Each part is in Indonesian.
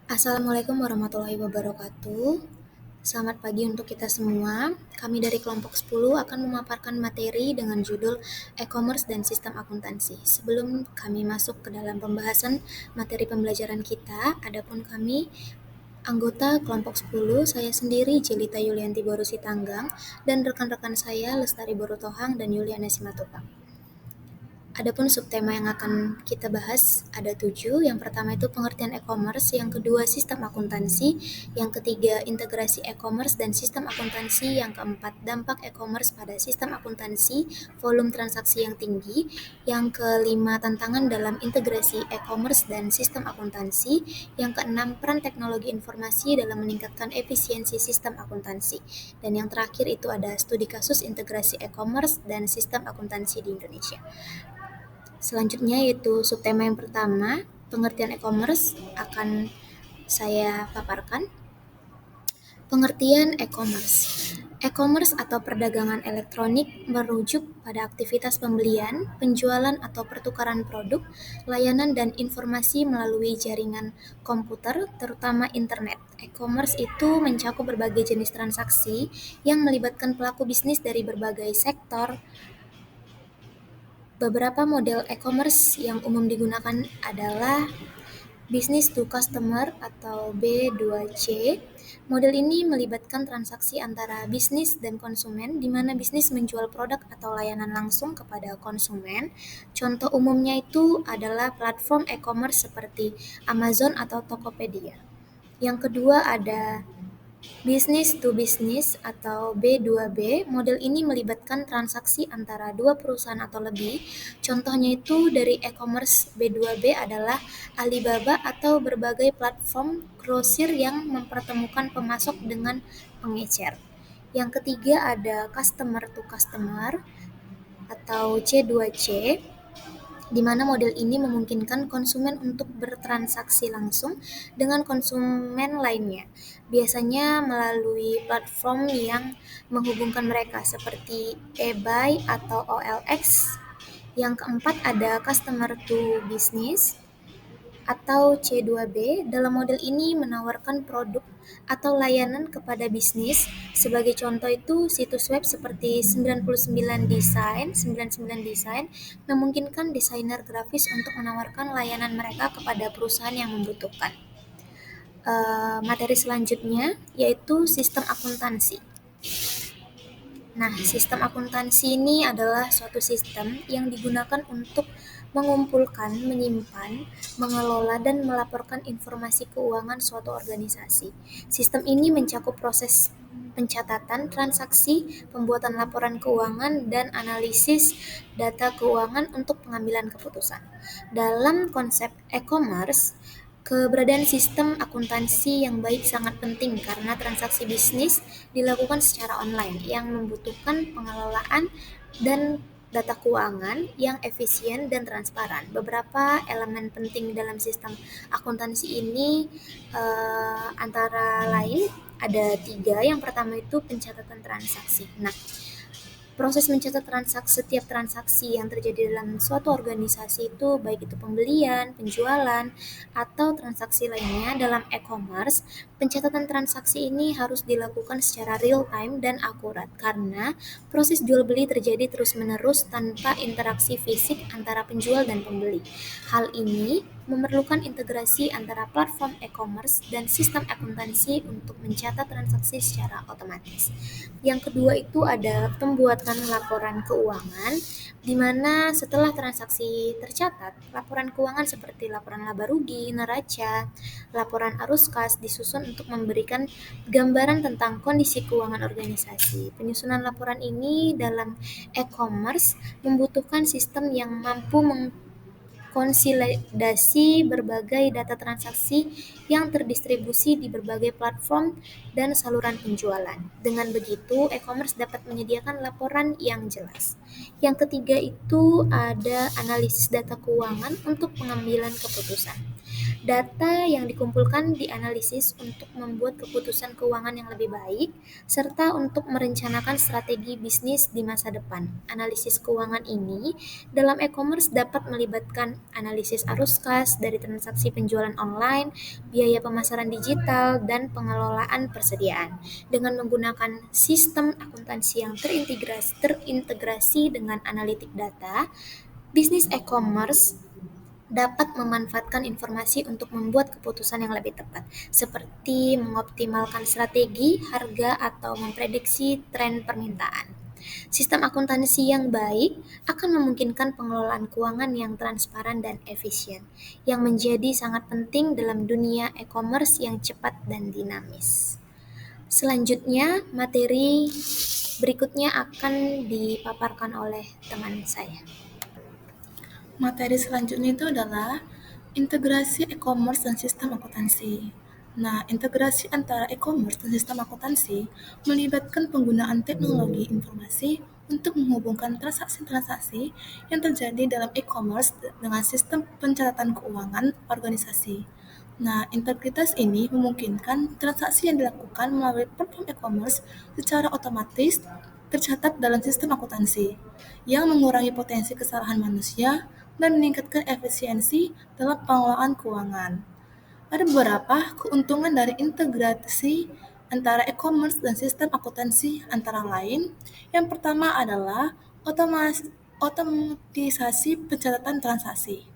Assalamualaikum warahmatullahi wabarakatuh. Selamat pagi untuk kita semua. Kami dari kelompok 10 akan memaparkan materi dengan judul e-commerce dan sistem akuntansi. Sebelum kami masuk ke dalam pembahasan materi pembelajaran kita, adapun kami anggota kelompok 10, saya sendiri Jelita Yulianti Borusi Tanggang dan rekan-rekan saya Lestari Borutohang dan Yuliana Simatupang. Adapun subtema yang akan kita bahas ada 7. Yang pertama itu pengertian e-commerce, yang kedua sistem akuntansi, yang ketiga integrasi e-commerce dan sistem akuntansi, yang keempat dampak e-commerce pada sistem akuntansi, volume transaksi yang tinggi, yang kelima tantangan dalam integrasi e-commerce dan sistem akuntansi, yang keenam peran teknologi informasi dalam meningkatkan efisiensi sistem akuntansi, dan yang terakhir itu ada studi kasus integrasi e-commerce dan sistem akuntansi di Indonesia. Selanjutnya yaitu subtema yang pertama, pengertian e-commerce akan saya paparkan. Pengertian e-commerce. E-commerce atau perdagangan elektronik merujuk pada aktivitas pembelian, penjualan atau pertukaran produk, layanan dan informasi melalui jaringan komputer, terutama internet. E-commerce itu mencakup berbagai jenis transaksi yang melibatkan pelaku bisnis dari berbagai sektor. Beberapa model e-commerce yang umum digunakan adalah business to customer atau B2C. Model ini melibatkan transaksi antara bisnis dan konsumen, di mana bisnis menjual produk atau layanan langsung kepada konsumen. Contoh umumnya itu adalah platform e-commerce seperti Amazon atau Tokopedia. Yang kedua ada Business to business atau B2B, model ini melibatkan transaksi antara dua perusahaan atau lebih. Contohnya itu dari e-commerce B2B adalah Alibaba atau berbagai platform grosir yang mempertemukan pemasok dengan pengecer. Yang ketiga ada customer to customer atau C2C, di mana model ini memungkinkan konsumen untuk bertransaksi langsung dengan konsumen lainnya, biasanya melalui platform yang menghubungkan mereka seperti eBay atau OLX. Yang keempat ada customer to business atau C2B. Dalam model ini menawarkan produk atau layanan kepada bisnis. Sebagai contoh itu situs web seperti 99 Design memungkinkan desainer grafis untuk menawarkan layanan mereka kepada perusahaan yang membutuhkan. Materi selanjutnya yaitu sistem akuntansi. Nah, sistem akuntansi ini adalah suatu sistem yang digunakan untuk mengumpulkan, menyimpan, mengelola, dan melaporkan informasi keuangan suatu organisasi. Sistem ini mencakup proses pencatatan transaksi, pembuatan laporan keuangan, dan analisis data keuangan untuk pengambilan keputusan. Dalam konsep e-commerce, keberadaan sistem akuntansi yang baik sangat penting karena transaksi bisnis dilakukan secara online yang membutuhkan pengelolaan dan data keuangan yang efisien dan transparan. Beberapa elemen penting dalam sistem akuntansi ini antara lain ada 3. Yang pertama itu pencatatan transaksi. Nah, proses mencatat setiap transaksi yang terjadi dalam suatu organisasi itu, baik itu pembelian, penjualan, atau transaksi lainnya dalam e-commerce, pencatatan transaksi ini harus dilakukan secara real time dan akurat karena proses jual beli terjadi terus-menerus tanpa interaksi fisik antara penjual dan pembeli. Hal ini memerlukan integrasi antara platform e-commerce dan sistem akuntansi untuk mencatat transaksi secara otomatis. Yang kedua itu ada pembuatan laporan keuangan, di mana setelah transaksi tercatat, laporan keuangan seperti laporan laba rugi, neraca, laporan arus kas disusun untuk memberikan gambaran tentang kondisi keuangan organisasi. Penyusunan laporan ini dalam e-commerce membutuhkan sistem yang mampu konsolidasi berbagai data transaksi yang terdistribusi di berbagai platform dan saluran penjualan. Dengan begitu, e-commerce dapat menyediakan laporan yang jelas. Yang ketiga itu ada analisis data keuangan untuk pengambilan keputusan. Data yang dikumpulkan dianalisis untuk membuat keputusan keuangan yang lebih baik, serta untuk merencanakan strategi bisnis di masa depan. Analisis keuangan ini dalam e-commerce dapat melibatkan analisis arus kas dari transaksi penjualan online, biaya pemasaran digital, dan pengelolaan persediaan. Dengan menggunakan sistem akuntansi yang terintegrasi dengan analitik data, bisnis e-commerce dapat memanfaatkan informasi untuk membuat keputusan yang lebih tepat, seperti mengoptimalkan strategi, harga, atau memprediksi tren permintaan. Sistem akuntansi yang baik akan memungkinkan pengelolaan keuangan yang transparan dan efisien, yang menjadi sangat penting dalam dunia e-commerce yang cepat dan dinamis. Selanjutnya, materi berikutnya akan dipaparkan oleh teman saya. Materi selanjutnya itu adalah integrasi e-commerce dan sistem akuntansi. Nah, integrasi antara e-commerce dan sistem akuntansi melibatkan penggunaan teknologi informasi untuk menghubungkan transaksi-transaksi yang terjadi dalam e-commerce dengan sistem pencatatan keuangan organisasi. Nah, integritas ini memungkinkan transaksi yang dilakukan melalui platform e-commerce secara otomatis tercatat dalam sistem akuntansi, yang mengurangi potensi kesalahan manusia dan meningkatkan efisiensi dalam pengelolaan keuangan. Ada beberapa keuntungan dari integrasi antara e-commerce dan sistem akuntansi antara lain. Yang pertama adalah otomatisasi pencatatan transaksi.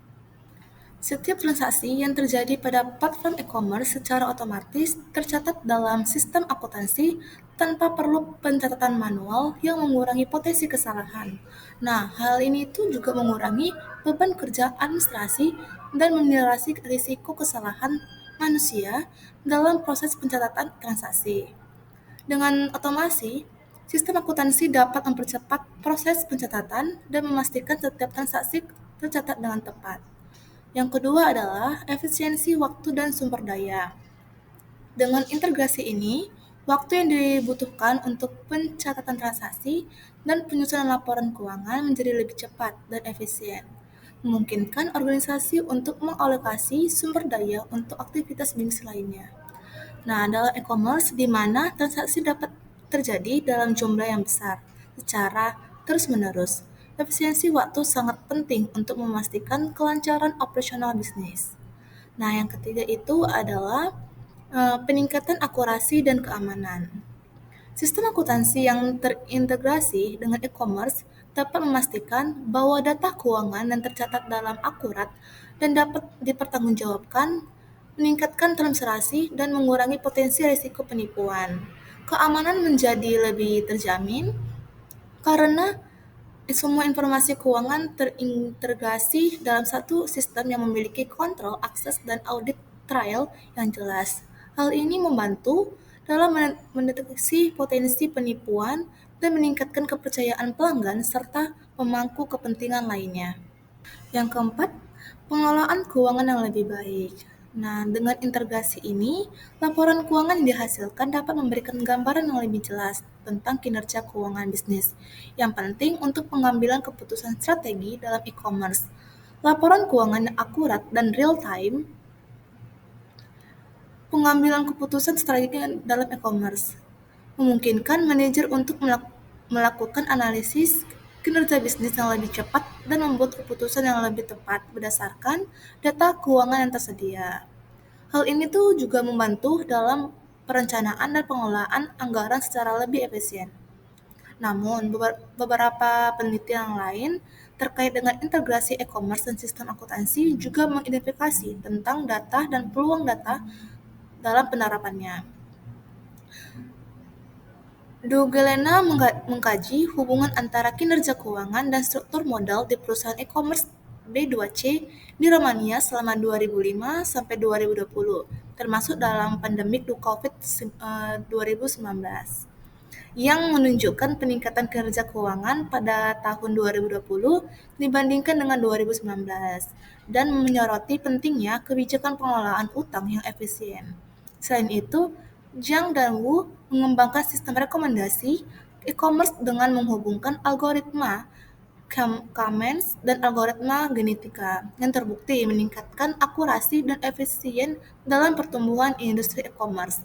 Setiap transaksi yang terjadi pada platform e-commerce secara otomatis tercatat dalam sistem akuntansi tanpa perlu pencatatan manual yang mengurangi potensi kesalahan. Nah, hal ini tuh juga mengurangi beban kerja administrasi dan meminimalisasi risiko kesalahan manusia dalam proses pencatatan transaksi. Dengan otomasi, sistem akuntansi dapat mempercepat proses pencatatan dan memastikan setiap transaksi tercatat dengan tepat. Yang kedua adalah efisiensi waktu dan sumber daya. Dengan integrasi ini, waktu yang dibutuhkan untuk pencatatan transaksi dan penyusunan laporan keuangan menjadi lebih cepat dan efisien, memungkinkan organisasi untuk mengalokasi sumber daya untuk aktivitas bisnis lainnya. Nah, dalam e-commerce di mana transaksi dapat terjadi dalam jumlah yang besar secara terus-menerus. Efisiensi waktu sangat penting untuk memastikan kelancaran operasional bisnis. Nah, yang ketiga itu adalah peningkatan akurasi dan keamanan. Sistem akuntansi yang terintegrasi dengan e-commerce dapat memastikan bahwa data keuangan yang tercatat dalam akurat dan dapat dipertanggungjawabkan, meningkatkan transparansi, dan mengurangi potensi risiko penipuan. Keamanan menjadi lebih terjamin karena semua informasi keuangan terintegrasi dalam satu sistem yang memiliki kontrol, akses, dan audit trial yang jelas. Hal ini membantu dalam mendeteksi potensi penipuan dan meningkatkan kepercayaan pelanggan serta pemangku kepentingan lainnya. Yang keempat, pengelolaan keuangan yang lebih baik. Nah, dengan integrasi ini, laporan keuangan yang dihasilkan dapat memberikan gambaran yang lebih jelas tentang kinerja keuangan bisnis, yang penting untuk pengambilan keputusan strategi dalam e-commerce. Laporan keuangan yang akurat dan real-time, pengambilan keputusan strategi dalam e-commerce, memungkinkan manajer untuk melakukan analisis kinerja bisnis yang lebih cepat dan membuat keputusan yang lebih tepat berdasarkan data keuangan yang tersedia. Hal ini tuh juga membantu dalam perencanaan dan pengelolaan anggaran secara lebih efisien. Namun, beberapa penelitian lain terkait dengan integrasi e-commerce dan sistem akuntansi juga mengidentifikasi tentang data dan peluang data dalam penerapannya. Dugelena mengkaji hubungan antara kinerja keuangan dan struktur modal di perusahaan e-commerce B2C di Romania selama 2005 sampai 2020, termasuk dalam pandemik COVID-19, yang menunjukkan peningkatan kinerja keuangan pada tahun 2020 dibandingkan dengan 2019 dan menyoroti pentingnya kebijakan pengelolaan utang yang efisien. Selain itu, Zhang dan Wu mengembangkan sistem rekomendasi e-commerce dengan menghubungkan algoritma Kamens, dan algoritma genetika yang terbukti meningkatkan akurasi dan efisien dalam pertumbuhan industri e-commerce.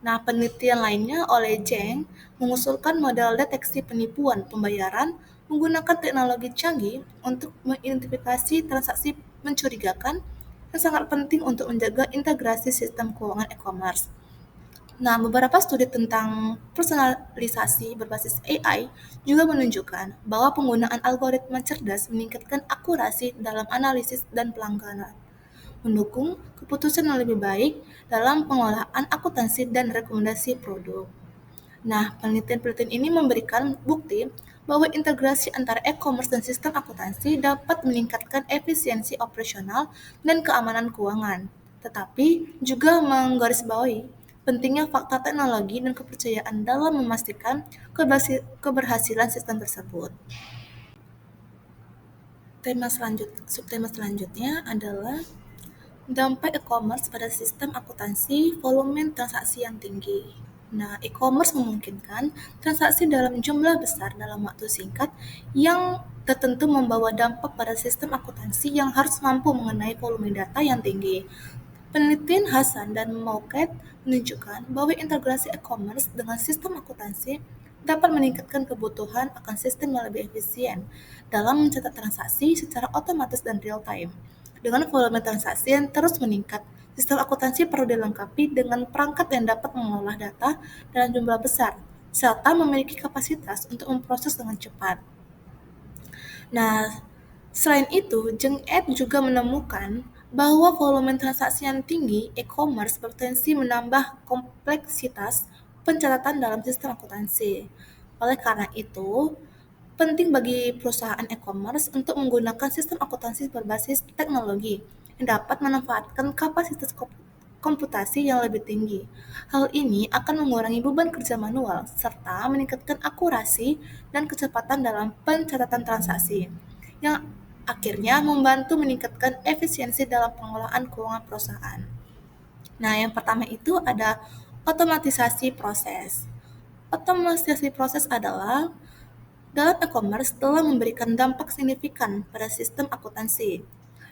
Nah, penelitian lainnya oleh Zheng mengusulkan model deteksi penipuan pembayaran menggunakan teknologi canggih untuk mengidentifikasi transaksi mencurigakan yang sangat penting untuk menjaga integrasi sistem keuangan e-commerce. Nah, beberapa studi tentang personalisasi berbasis AI juga menunjukkan bahwa penggunaan algoritma cerdas meningkatkan akurasi dalam analisis dan pelanggaran, mendukung keputusan yang lebih baik dalam pengolahan akuntansi dan rekomendasi produk. Nah, penelitian-penelitian ini memberikan bukti bahwa integrasi antara e-commerce dan sistem akuntansi dapat meningkatkan efisiensi operasional dan keamanan keuangan, tetapi juga menggarisbawahi pentingnya faktor teknologi dan kepercayaan dalam memastikan keberhasilan sistem tersebut. Subtema selanjutnya adalah dampak e-commerce pada sistem akuntansi volume transaksi yang tinggi. Nah, e-commerce memungkinkan transaksi dalam jumlah besar dalam waktu singkat yang tertentu membawa dampak pada sistem akuntansi yang harus mampu mengenai volume data yang tinggi. Penelitian Hasan dan Mauket menunjukkan bahwa integrasi e-commerce dengan sistem akuntansi dapat meningkatkan kebutuhan akan sistem yang lebih efisien dalam mencatat transaksi secara otomatis dan real-time. Dengan volume transaksi yang terus meningkat, sistem akuntansi perlu dilengkapi dengan perangkat yang dapat mengolah data dalam jumlah besar, serta memiliki kapasitas untuk memproses dengan cepat. Nah, selain itu, Zheng et juga menemukan bahwa volume transaksi yang tinggi e-commerce berpotensi menambah kompleksitas pencatatan dalam sistem akuntansi. Oleh karena itu, penting bagi perusahaan e-commerce untuk menggunakan sistem akuntansi berbasis teknologi yang dapat memanfaatkan kapasitas komputasi yang lebih tinggi. Hal ini akan mengurangi beban kerja manual serta meningkatkan akurasi dan kecepatan dalam pencatatan transaksi, yang akhirnya membantu meningkatkan efisiensi dalam pengolahan keuangan perusahaan. Nah, yang pertama itu ada otomatisasi proses. Otomatisasi proses adalah dalam e-commerce telah memberikan dampak signifikan pada sistem akuntansi.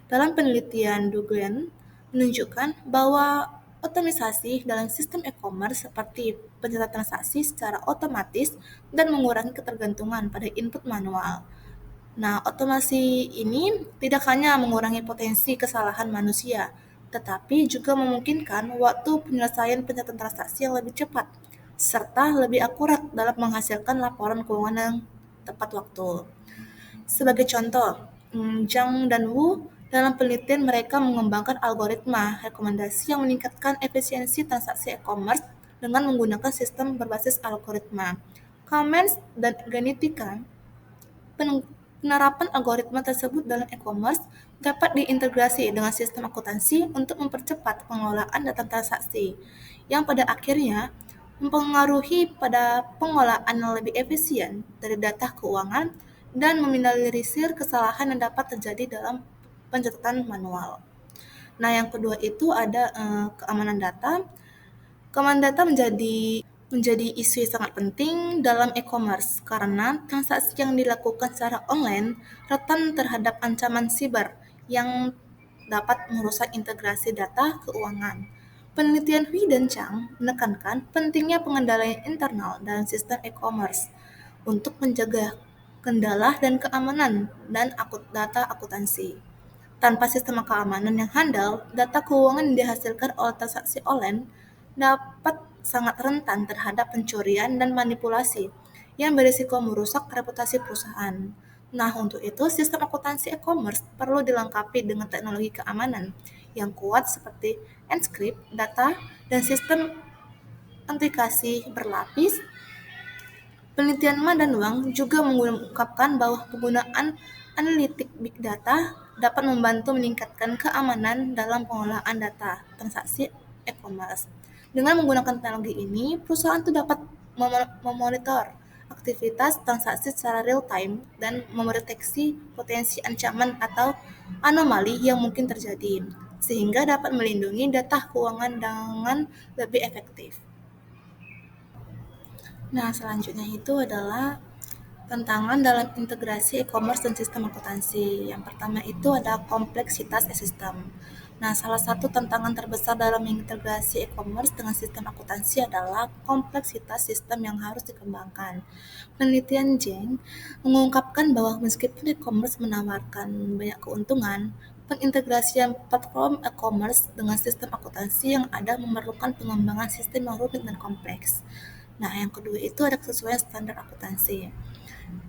Dalam penelitian Douglas menunjukkan bahwa otomatisasi dalam sistem e-commerce seperti pencatatan transaksi secara otomatis dan mengurangi ketergantungan pada input manual. Nah, otomasi ini tidak hanya mengurangi potensi kesalahan manusia, tetapi juga memungkinkan waktu penyelesaian pencatatan transaksi yang lebih cepat, serta lebih akurat dalam menghasilkan laporan keuangan yang tepat waktu. Sebagai contoh, Zhang dan Wu dalam penelitian mereka mengembangkan algoritma rekomendasi yang meningkatkan efisiensi transaksi e-commerce dengan menggunakan sistem berbasis algoritma. Kamens dan Genetika. Penerapan algoritma tersebut dalam e-commerce dapat diintegrasi dengan sistem akuntansi untuk mempercepat pengolahan data transaksi, yang pada akhirnya mempengaruhi pada pengolahan yang lebih efisien dari data keuangan dan meminimalisir kesalahan yang dapat terjadi dalam pencatatan manual. Nah, yang kedua itu ada keamanan data. Keamanan data menjadi isu yang sangat penting dalam e-commerce karena transaksi yang dilakukan secara online rentan terhadap ancaman siber yang dapat merusak integrasi data keuangan. Penelitian Hui dan Chang menekankan pentingnya pengendalian internal dalam sistem e-commerce untuk menjaga kendala dan keamanan dan data akuntansi. Tanpa sistem keamanan yang handal, data keuangan yang dihasilkan oleh transaksi online dapat sangat rentan terhadap pencurian dan manipulasi yang berisiko merusak reputasi perusahaan. Nah, untuk itu, sistem akuntansi e-commerce perlu dilengkapi dengan teknologi keamanan yang kuat seperti encrypt data dan sistem enkripsi berlapis. Penelitian Ma dan Wang juga mengungkapkan bahwa penggunaan analitik big data dapat membantu meningkatkan keamanan dalam pengolahan data transaksi e-commerce. Dengan menggunakan teknologi ini, perusahaan itu dapat memonitor aktivitas transaksi secara real-time dan mendeteksi potensi ancaman atau anomali yang mungkin terjadi, sehingga dapat melindungi data keuangan dengan lebih efektif. Nah, selanjutnya itu adalah Tantangan dalam integrasi e-commerce dan sistem akuntansi. Yang pertama itu ada kompleksitas e-sistem. Nah, salah satu tantangan terbesar dalam integrasi e-commerce dengan sistem akuntansi adalah kompleksitas sistem yang harus dikembangkan. Penelitian Zheng mengungkapkan bahwa meskipun e-commerce menawarkan banyak keuntungan, pengintegrasian platform e-commerce dengan sistem akuntansi yang ada memerlukan pengembangan sistem yang rumit dan kompleks. Nah, yang kedua itu ada kesesuaian standar akuntansi.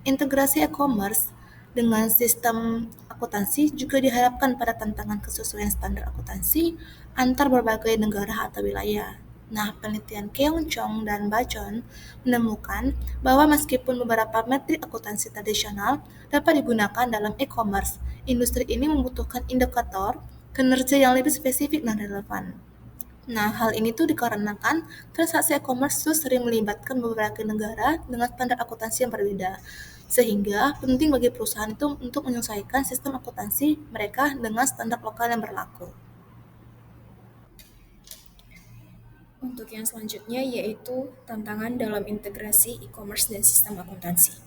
Integrasi e-commerce dengan sistem akuntansi juga diharapkan pada tantangan kesesuaian standar akuntansi antar berbagai negara atau wilayah. Nah, penelitian Keong Chong dan Bachon menemukan bahwa meskipun beberapa metrik akuntansi tradisional dapat digunakan dalam e-commerce, industri ini membutuhkan indikator kinerja yang lebih spesifik dan relevan. Nah, hal ini tuh dikarenakan transaksi e-commerce tuh sering melibatkan beberapa negara dengan standar akuntansi yang berbeda. Sehingga penting bagi perusahaan itu untuk menyesuaikan sistem akuntansi mereka dengan standar lokal yang berlaku. Untuk yang selanjutnya yaitu tantangan dalam integrasi e-commerce dan sistem akuntansi.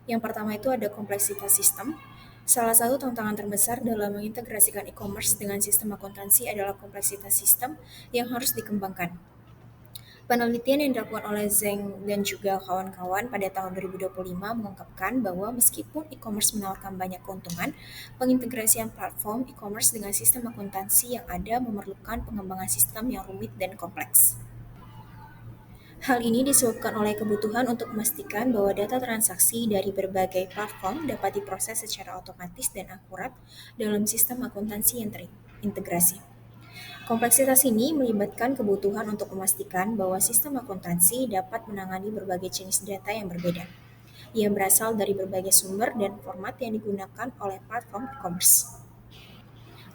Yang pertama itu ada kompleksitas sistem. Salah satu tantangan terbesar dalam mengintegrasikan e-commerce dengan sistem akuntansi adalah kompleksitas sistem yang harus dikembangkan. Penelitian yang dilakukan oleh Zheng dan juga kawan-kawan pada tahun 2025 mengungkapkan bahwa meskipun e-commerce menawarkan banyak keuntungan, pengintegrasian platform e-commerce dengan sistem akuntansi yang ada memerlukan pengembangan sistem yang rumit dan kompleks. Hal ini disebabkan oleh kebutuhan untuk memastikan bahwa data transaksi dari berbagai platform dapat diproses secara otomatis dan akurat dalam sistem akuntansi yang terintegrasi. Kompleksitas ini melibatkan kebutuhan untuk memastikan bahwa sistem akuntansi dapat menangani berbagai jenis data yang berbeda, yang berasal dari berbagai sumber dan format yang digunakan oleh platform e-commerce.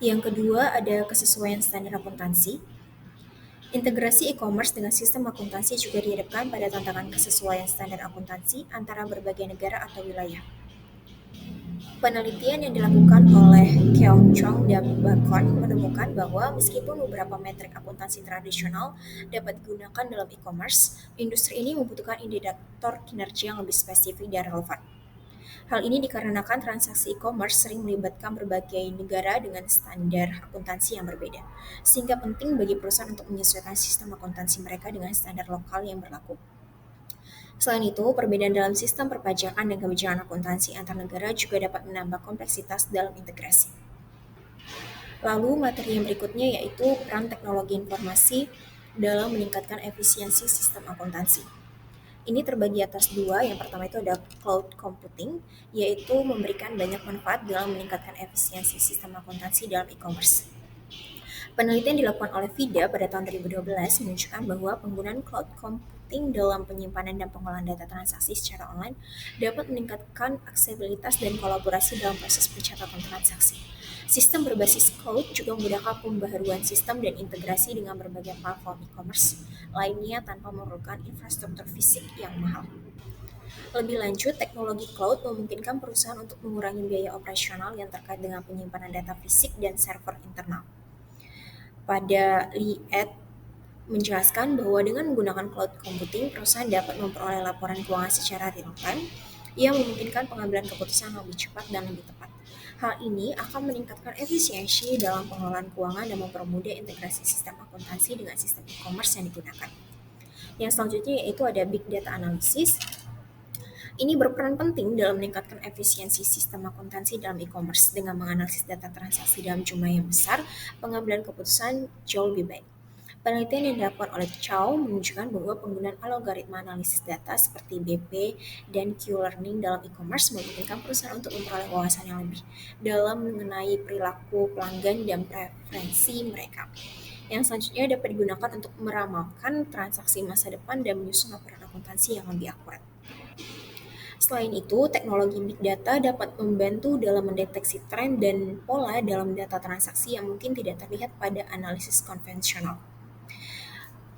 Yang kedua ada kesesuaian standar akuntansi. Integrasi e-commerce dengan sistem akuntansi juga dihadapkan pada tantangan kesesuaian standar akuntansi antara berbagai negara atau wilayah. Penelitian yang dilakukan oleh Keong Chong dan Bacon menemukan bahwa meskipun beberapa metrik akuntansi tradisional dapat digunakan dalam e-commerce, industri ini membutuhkan indikator kinerja yang lebih spesifik dan relevan. Hal ini dikarenakan transaksi e-commerce sering melibatkan berbagai negara dengan standar akuntansi yang berbeda, sehingga penting bagi perusahaan untuk menyesuaikan sistem akuntansi mereka dengan standar lokal yang berlaku. Selain itu, perbedaan dalam sistem perpajakan dan kebijakan akuntansi antar negara juga dapat menambah kompleksitas dalam integrasi. Lalu, materi yang berikutnya yaitu peran teknologi informasi dalam meningkatkan efisiensi sistem akuntansi. Ini terbagi atas dua. Yang pertama itu ada cloud computing, yaitu memberikan banyak manfaat dalam meningkatkan efisiensi sistem akuntansi dalam e-commerce. Penelitian dilakukan oleh VIDA pada tahun 2012 menunjukkan bahwa penggunaan cloud computing dalam penyimpanan dan pengolahan data transaksi secara online dapat meningkatkan aksesibilitas dan kolaborasi dalam proses pencatatan transaksi. Sistem berbasis cloud juga memudahkan pembaharuan sistem dan integrasi dengan berbagai platform e-commerce lainnya tanpa memerlukan infrastruktur fisik yang mahal. Lebih lanjut, teknologi cloud memungkinkan perusahaan untuk mengurangi biaya operasional yang terkait dengan penyimpanan data fisik dan server internal. Pada Li-et menjelaskan bahwa dengan menggunakan cloud computing, perusahaan dapat memperoleh laporan keuangan secara real-time yang memungkinkan pengambilan keputusan lebih cepat dan lebih tepat. Hal ini akan meningkatkan efisiensi dalam pengelolaan keuangan dan mempermudah integrasi sistem akuntansi dengan sistem e-commerce yang digunakan. Yang selanjutnya yaitu ada Big Data Analysis. Ini berperan penting dalam meningkatkan efisiensi sistem akuntansi dalam e-commerce. Dengan menganalisis data transaksi dalam jumlah yang besar, pengambilan keputusan jauh lebih baik. Penelitian yang dilakukan oleh Chow menunjukkan bahwa penggunaan algoritma analisis data seperti BP dan Q-learning dalam e-commerce memungkinkan perusahaan untuk memperoleh wawasan yang lebih dalam mengenai perilaku pelanggan dan preferensi mereka. Yang selanjutnya dapat digunakan untuk meramalkan transaksi masa depan dan menyusun laporan akuntansi yang lebih akurat. Selain itu, teknologi Big Data dapat membantu dalam mendeteksi tren dan pola dalam data transaksi yang mungkin tidak terlihat pada analisis konvensional.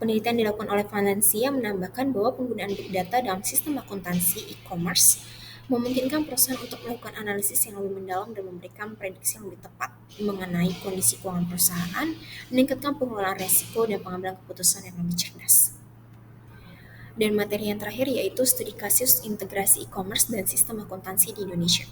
Penelitian dilakukan oleh Financia menambahkan bahwa penggunaan Big Data dalam sistem akuntansi e-commerce memungkinkan perusahaan untuk melakukan analisis yang lebih mendalam dan memberikan prediksi yang lebih tepat mengenai kondisi keuangan perusahaan, meningkatkan pengelolaan risiko dan pengambilan keputusan yang lebih cerdas. Dan materi yang terakhir yaitu studi kasus integrasi e-commerce dan sistem akuntansi di Indonesia.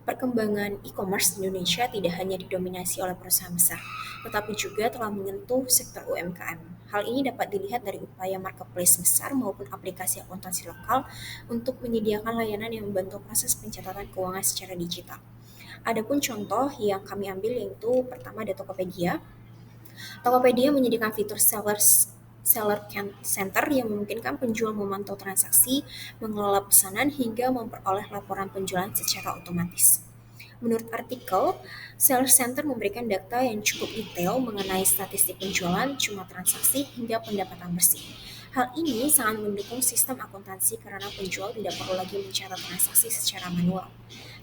Perkembangan e-commerce di Indonesia tidak hanya didominasi oleh perusahaan besar, tetapi juga telah menyentuh sektor UMKM. Hal ini dapat dilihat dari upaya marketplace besar maupun aplikasi akuntansi lokal untuk menyediakan layanan yang membantu proses pencatatan keuangan secara digital. Adapun contoh yang kami ambil yaitu pertama ada Tokopedia. Tokopedia menyediakan fitur seller center yang memungkinkan penjual memantau transaksi, mengelola pesanan, hingga memperoleh laporan penjualan secara otomatis. Menurut artikel, Seller Center memberikan data yang cukup detail mengenai statistik penjualan, jumlah transaksi, hingga pendapatan bersih. Hal ini sangat mendukung sistem akuntansi karena penjual tidak perlu lagi mencatat transaksi secara manual.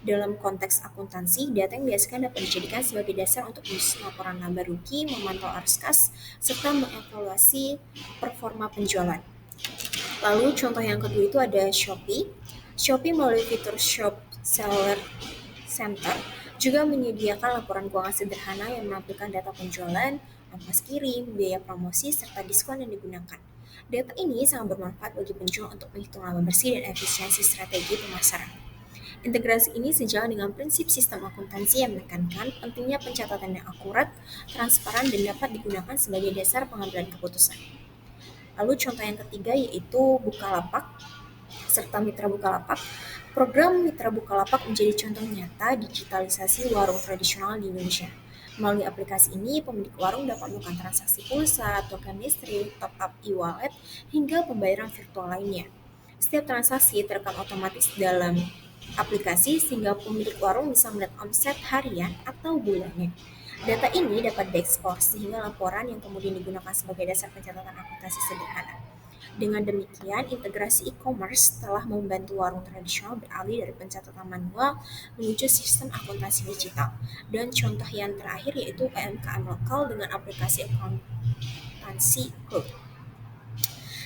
Dalam konteks akuntansi, data yang biasakan dapat dijadikan sebagai dasar untuk menyusun laporan laba rugi, memantau arus kas, serta mengevaluasi performa penjualan. Lalu contoh yang kedua itu ada Shopee. Shopee melalui fitur Shop Seller Center juga menyediakan laporan keuangan sederhana yang menampilkan data penjualan, ongkos kirim, biaya promosi, serta diskon yang digunakan. Data ini sangat bermanfaat bagi penjual untuk menghitung laba bersih dan efisiensi strategi pemasaran. Integrasi ini sejalan dengan prinsip sistem akuntansi yang menekankan pentingnya pencatatan yang akurat, transparan, dan dapat digunakan sebagai dasar pengambilan keputusan. Lalu contoh yang ketiga yaitu Bukalapak serta Mitra Bukalapak. Program Mitra Bukalapak menjadi contoh nyata digitalisasi warung tradisional di Indonesia. Melalui aplikasi ini, pemilik warung dapat melakukan transaksi pulsa, token listrik, top-up e-wallet, hingga pembayaran virtual lainnya. Setiap transaksi terekam otomatis dalam aplikasi sehingga pemilik warung bisa melihat omset harian atau bulannya. Data ini dapat diekspor sehingga laporan yang kemudian digunakan sebagai dasar pencatatan akuntansi sederhana. Dengan demikian, integrasi e-commerce telah membantu warung tradisional beralih dari pencatatan manual menuju sistem akuntansi digital. Dan contoh yang terakhir yaitu UMKM lokal dengan aplikasi akuntansi Cloud.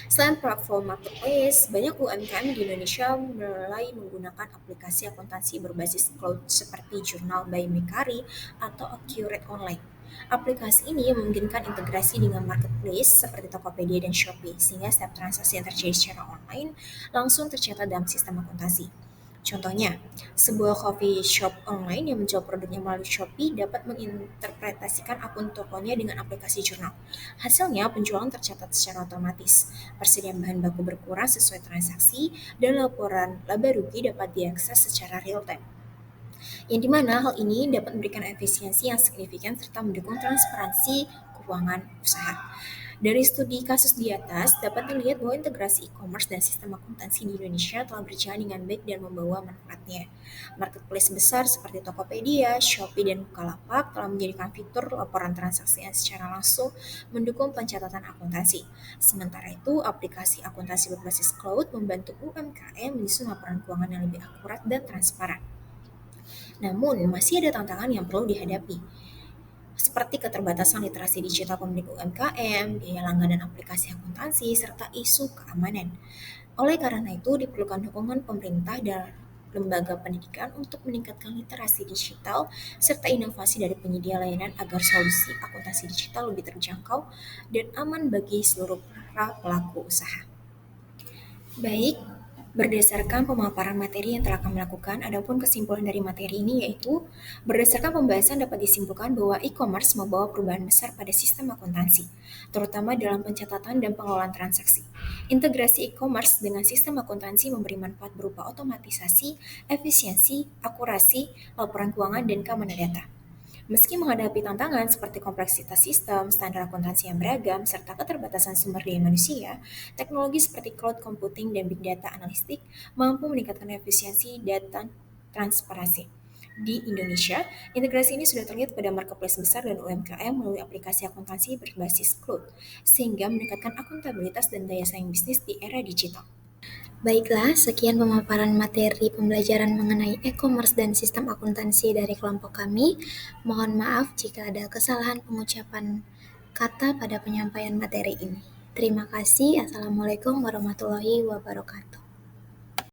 Selain platform marketplace, banyak UMKM di Indonesia mulai menggunakan aplikasi akuntansi berbasis cloud seperti Jurnal by Mekari atau Accurate Online. Aplikasi ini memungkinkan integrasi dengan marketplace seperti Tokopedia dan Shopee, sehingga setiap transaksi yang terjadi secara online langsung tercatat dalam sistem akuntansi. Contohnya, sebuah coffee shop online yang menjual produknya melalui Shopee dapat menginterpretasikan akun tokonya dengan aplikasi jurnal. Hasilnya, penjualan tercatat secara otomatis, persediaan bahan baku berkurang sesuai transaksi, dan laporan laba rugi dapat diakses secara real-time. Yang dimana hal ini dapat memberikan efisiensi yang signifikan serta mendukung transparansi keuangan usaha. Dari studi kasus di atas, dapat dilihat bahwa integrasi e-commerce dan sistem akuntansi di Indonesia telah berjalan dengan baik dan membawa manfaatnya. Marketplace besar seperti Tokopedia, Shopee, dan Bukalapak telah menjadikan fitur laporan transaksi yang secara langsung mendukung pencatatan akuntansi. Sementara itu, aplikasi akuntansi berbasis cloud membantu UMKM menyusun laporan keuangan yang lebih akurat dan transparan. Namun, masih ada tantangan yang perlu dihadapi, seperti keterbatasan literasi digital pemilik UMKM, biaya langganan aplikasi akuntansi, serta isu keamanan. Oleh karena itu, diperlukan dukungan pemerintah dan lembaga pendidikan untuk meningkatkan literasi digital serta inovasi dari penyedia layanan agar solusi akuntansi digital lebih terjangkau dan aman bagi seluruh para pelaku usaha. Baik, berdasarkan pemaparan materi yang telah kami lakukan, adapun kesimpulan dari materi ini yaitu, berdasarkan pembahasan dapat disimpulkan bahwa e-commerce membawa perubahan besar pada sistem akuntansi, terutama dalam pencatatan dan pengelolaan transaksi. Integrasi e-commerce dengan sistem akuntansi memberi manfaat berupa otomatisasi, efisiensi, akurasi, laporan keuangan, dan keamanan data. Meski menghadapi tantangan seperti kompleksitas sistem, standar akuntansi yang beragam, serta keterbatasan sumber daya manusia, teknologi seperti cloud computing dan big data analistik mampu meningkatkan efisiensi data transparansi. Di Indonesia, integrasi ini sudah terlihat pada marketplace besar dan UMKM melalui aplikasi akuntansi berbasis cloud, sehingga meningkatkan akuntabilitas dan daya saing bisnis di era digital. Baiklah, sekian pemaparan materi pembelajaran mengenai e-commerce dan sistem akuntansi dari kelompok kami. Mohon maaf jika ada kesalahan pengucapan kata pada penyampaian materi ini. Terima kasih. Assalamualaikum warahmatullahi wabarakatuh.